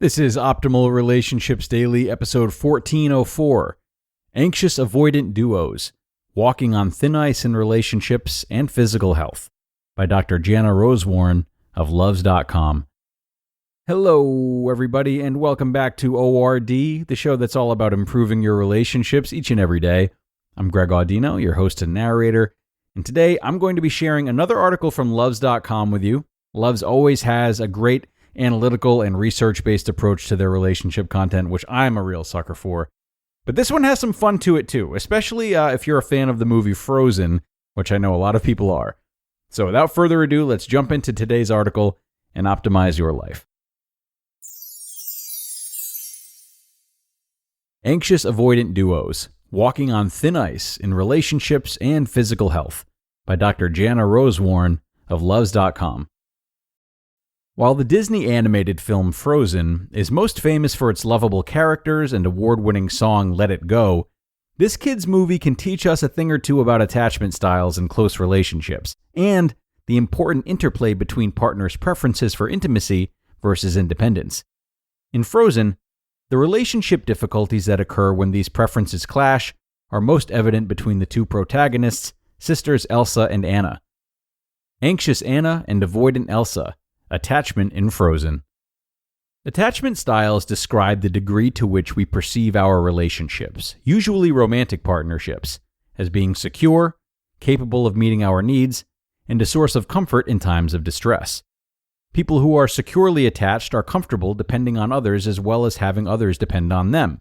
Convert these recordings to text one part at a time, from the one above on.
This is Optimal Relationships Daily, episode 1404, Anxious-Avoidant Duos, Walking on Thin Ice in Relationships and Physical Health, by Dr. Jana Rosewarne of Luvze.com. Hello, everybody, and welcome back to ORD, the show that's all about improving your relationships each and every day. I'm Greg Audino, your host and narrator, and today I'm going to be sharing another article from Luvze.com with you. Luvze always has a great analytical and research-based approach to their relationship content, which I'm a real sucker for. But this one has some fun to it too, especially if you're a fan of the movie Frozen, which I know a lot of people are. So without further ado, let's jump into today's article and optimize your life. Anxious-Avoidant Duos, Walking on Thin Ice in Relationships and Physical Health, by Dr. Jana Rosewarne of Luvze.com. While the Disney animated film Frozen is most famous for its lovable characters and award-winning song Let It Go, this kids' movie can teach us a thing or two about attachment styles and close relationships, and the important interplay between partners' preferences for intimacy versus independence. In Frozen, the relationship difficulties that occur when these preferences clash are most evident between the two protagonists, sisters Elsa and Anna. Anxious Anna and Avoidant Elsa. Attachment in Frozen. Attachment styles describe the degree to which we perceive our relationships, usually romantic partnerships, as being secure, capable of meeting our needs, and a source of comfort in times of distress. People who are securely attached are comfortable depending on others as well as having others depend on them.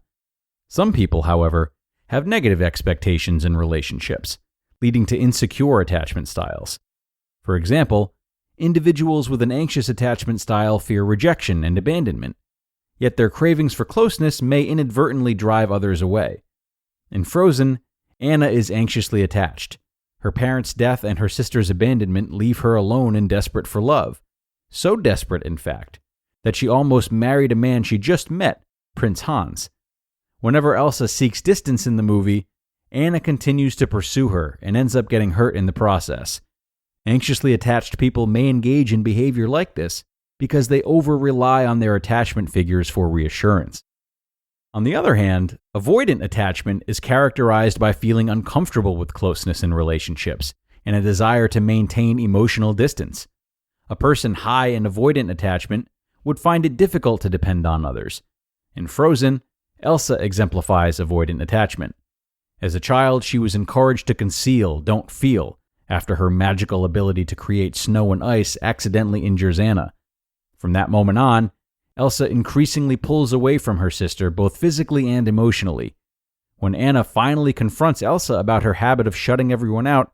Some people, however, have negative expectations in relationships, leading to insecure attachment styles. For example, individuals with an anxious attachment style fear rejection and abandonment, yet their cravings for closeness may inadvertently drive others away. In Frozen, Anna is anxiously attached. Her parents' death and her sister's abandonment leave her alone and desperate for love. So desperate, in fact, that she almost married a man she just met, Prince Hans. Whenever Elsa seeks distance in the movie, Anna continues to pursue her and ends up getting hurt in the process. Anxiously attached people may engage in behavior like this because they over-rely on their attachment figures for reassurance. On the other hand, avoidant attachment is characterized by feeling uncomfortable with closeness in relationships and a desire to maintain emotional distance. A person high in avoidant attachment would find it difficult to depend on others. In Frozen, Elsa exemplifies avoidant attachment. As a child, she was encouraged to conceal, don't feel, after her magical ability to create snow and ice accidentally injures Anna. From that moment on, Elsa increasingly pulls away from her sister both physically and emotionally. When Anna finally confronts Elsa about her habit of shutting everyone out,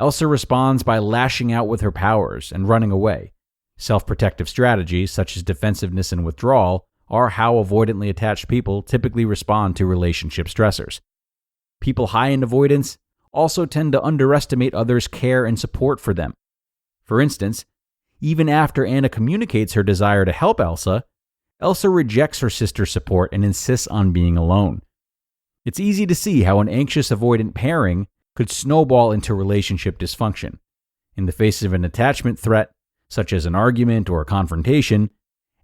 Elsa responds by lashing out with her powers and running away. Self-protective strategies such as defensiveness and withdrawal are how avoidantly attached people typically respond to relationship stressors. People high in avoidance also tend to underestimate others' care and support for them. For instance, even after Anna communicates her desire to help Elsa, Elsa rejects her sister's support and insists on being alone. It's easy to see how an anxious-avoidant pairing could snowball into relationship dysfunction. In the face of an attachment threat, such as an argument or a confrontation,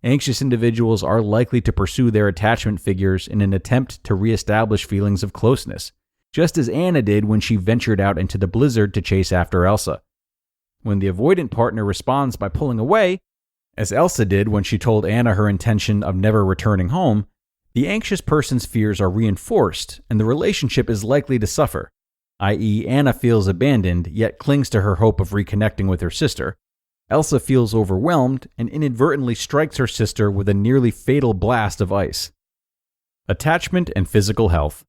anxious individuals are likely to pursue their attachment figures in an attempt to reestablish feelings of closeness, just as Anna did when she ventured out into the blizzard to chase after Elsa. When the avoidant partner responds by pulling away, as Elsa did when she told Anna her intention of never returning home, the anxious person's fears are reinforced and the relationship is likely to suffer, i.e., Anna feels abandoned yet clings to her hope of reconnecting with her sister. Elsa feels overwhelmed and inadvertently strikes her sister with a nearly fatal blast of ice. Attachment and physical health.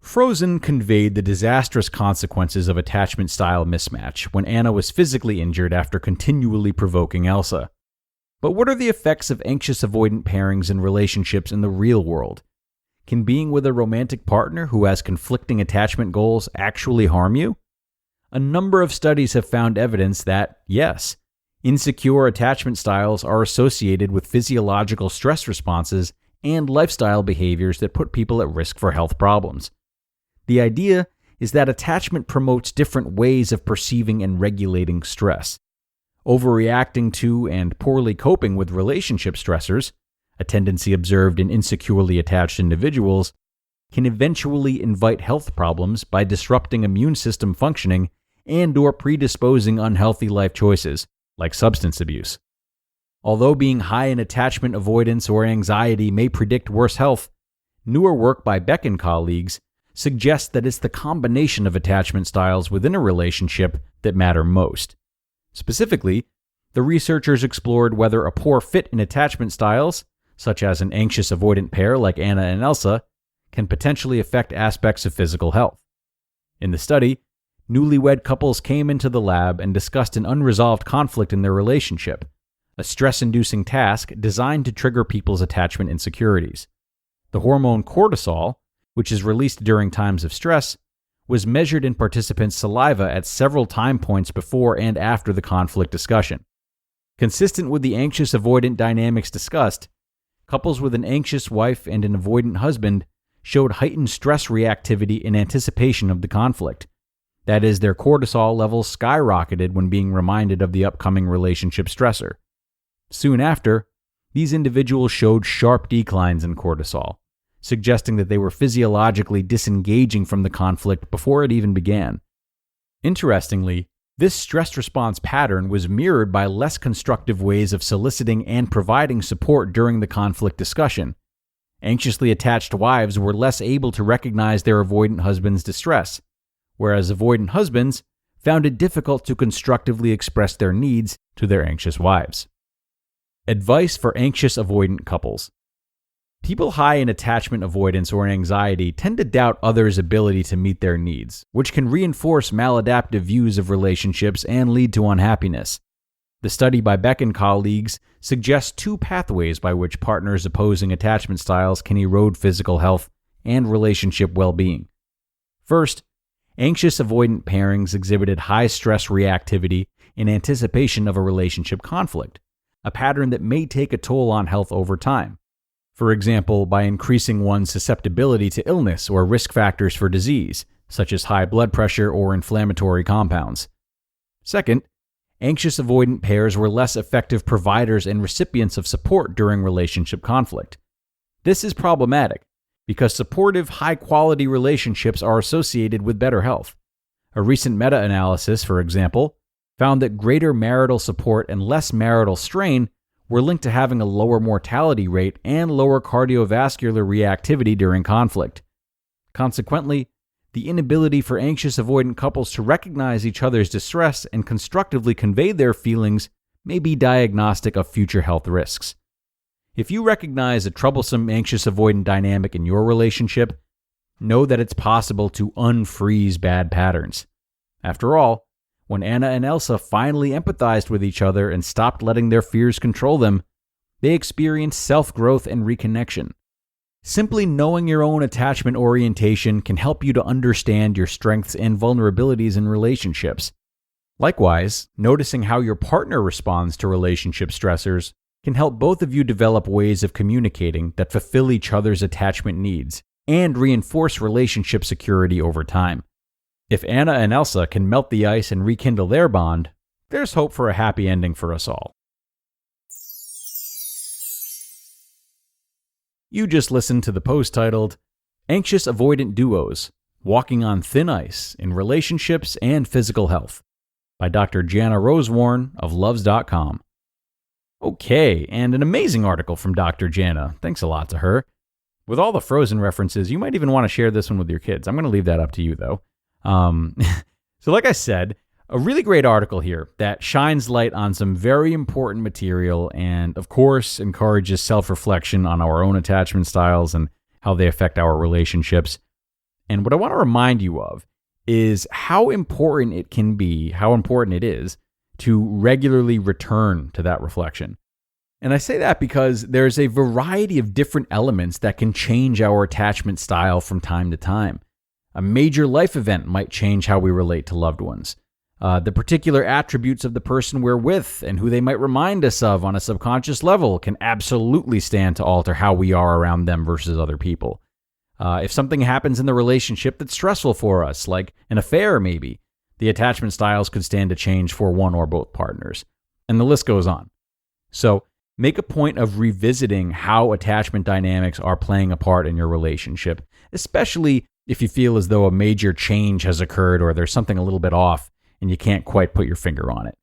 Frozen conveyed the disastrous consequences of attachment style mismatch when Anna was physically injured after continually provoking Elsa. But what are the effects of anxious-avoidant pairings and relationships in the real world? Can being with a romantic partner who has conflicting attachment goals actually harm you? A number of studies have found evidence that, yes, insecure attachment styles are associated with physiological stress responses and lifestyle behaviors that put people at risk for health problems. The idea is that attachment promotes different ways of perceiving and regulating stress. Overreacting to and poorly coping with relationship stressors, a tendency observed in insecurely attached individuals, can eventually invite health problems by disrupting immune system functioning and/or predisposing unhealthy life choices, like substance abuse. Although being high in attachment avoidance or anxiety may predict worse health, newer work by Beck and colleagues suggests that it's the combination of attachment styles within a relationship that matter most. Specifically, the researchers explored whether a poor fit in attachment styles, such as an anxious-avoidant pair like Anna and Elsa, can potentially affect aspects of physical health. In the study, newlywed couples came into the lab and discussed an unresolved conflict in their relationship, a stress-inducing task designed to trigger people's attachment insecurities. The hormone cortisol, which is released during times of stress, was measured in participants' saliva at several time points before and after the conflict discussion. Consistent with the anxious-avoidant dynamics discussed, couples with an anxious wife and an avoidant husband showed heightened stress reactivity in anticipation of the conflict. That is, their cortisol levels skyrocketed when being reminded of the upcoming relationship stressor. Soon after, these individuals showed sharp declines in cortisol, suggesting that they were physiologically disengaging from the conflict before it even began. Interestingly, this stress response pattern was mirrored by less constructive ways of soliciting and providing support during the conflict discussion. Anxiously attached wives were less able to recognize their avoidant husband's distress, whereas avoidant husbands found it difficult to constructively express their needs to their anxious wives. Advice for anxious-avoidant couples. People high in attachment avoidance or anxiety tend to doubt others' ability to meet their needs, which can reinforce maladaptive views of relationships and lead to unhappiness. The study by Beck and colleagues suggests two pathways by which partners opposing attachment styles can erode physical health and relationship well-being. First, anxious-avoidant pairings exhibited high stress reactivity in anticipation of a relationship conflict, a pattern that may take a toll on health over time. For example, by increasing one's susceptibility to illness or risk factors for disease, such as high blood pressure or inflammatory compounds. Second, anxious-avoidant pairs were less effective providers and recipients of support during relationship conflict. This is problematic because supportive, high-quality relationships are associated with better health. A recent meta-analysis, for example, found that greater marital support and less marital strain were linked to having a lower mortality rate and lower cardiovascular reactivity during conflict. Consequently, the inability for anxious-avoidant couples to recognize each other's distress and constructively convey their feelings may be diagnostic of future health risks. If you recognize a troublesome anxious-avoidant dynamic in your relationship, know that it's possible to unfreeze bad patterns. After all, when Anna and Elsa finally empathized with each other and stopped letting their fears control them, they experienced self-growth and reconnection. Simply knowing your own attachment orientation can help you to understand your strengths and vulnerabilities in relationships. Likewise, noticing how your partner responds to relationship stressors can help both of you develop ways of communicating that fulfill each other's attachment needs and reinforce relationship security over time. If Anna and Elsa can melt the ice and rekindle their bond, there's hope for a happy ending for us all. You just listened to the post titled, Anxious-Avoidant Duos, Walking on Thin Ice in Relationships and Physical Health, by Dr. Jana Rosewarne of Luvze.com. Okay, and an amazing article from Dr. Jana. Thanks a lot to her. With all the Frozen references, you might even want to share this one with your kids. I'm going to leave that up to you, though. So like I said, a really great article here that shines light on some very important material and, of course, encourages self-reflection on our own attachment styles and how they affect our relationships. And what I want to remind you of is how important it is to regularly return to that reflection. And I say that because there's a variety of different elements that can change our attachment style from time to time. A major life event might change how we relate to loved ones. The particular attributes of the person we're with and who they might remind us of on a subconscious level can absolutely stand to alter how we are around them versus other people. If something happens in the relationship that's stressful for us, like an affair maybe, the attachment styles could stand to change for one or both partners. And the list goes on. So, Make a point of revisiting how attachment dynamics are playing a part in your relationship, especially if you feel as though a major change has occurred or there's something a little bit off and you can't quite put your finger on it.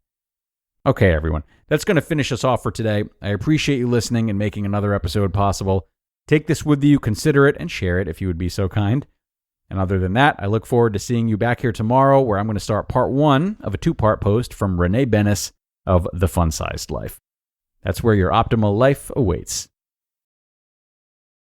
Okay, everyone, that's going to finish us off for today. I appreciate you listening and making another episode possible. Take this with you, consider it, and share it if you would be so kind. And other than that, I look forward to seeing you back here tomorrow, where I'm going to start part 1 of a 2-part post from Renee Bennis of The Fun-Sized Life. That's where your optimal life awaits.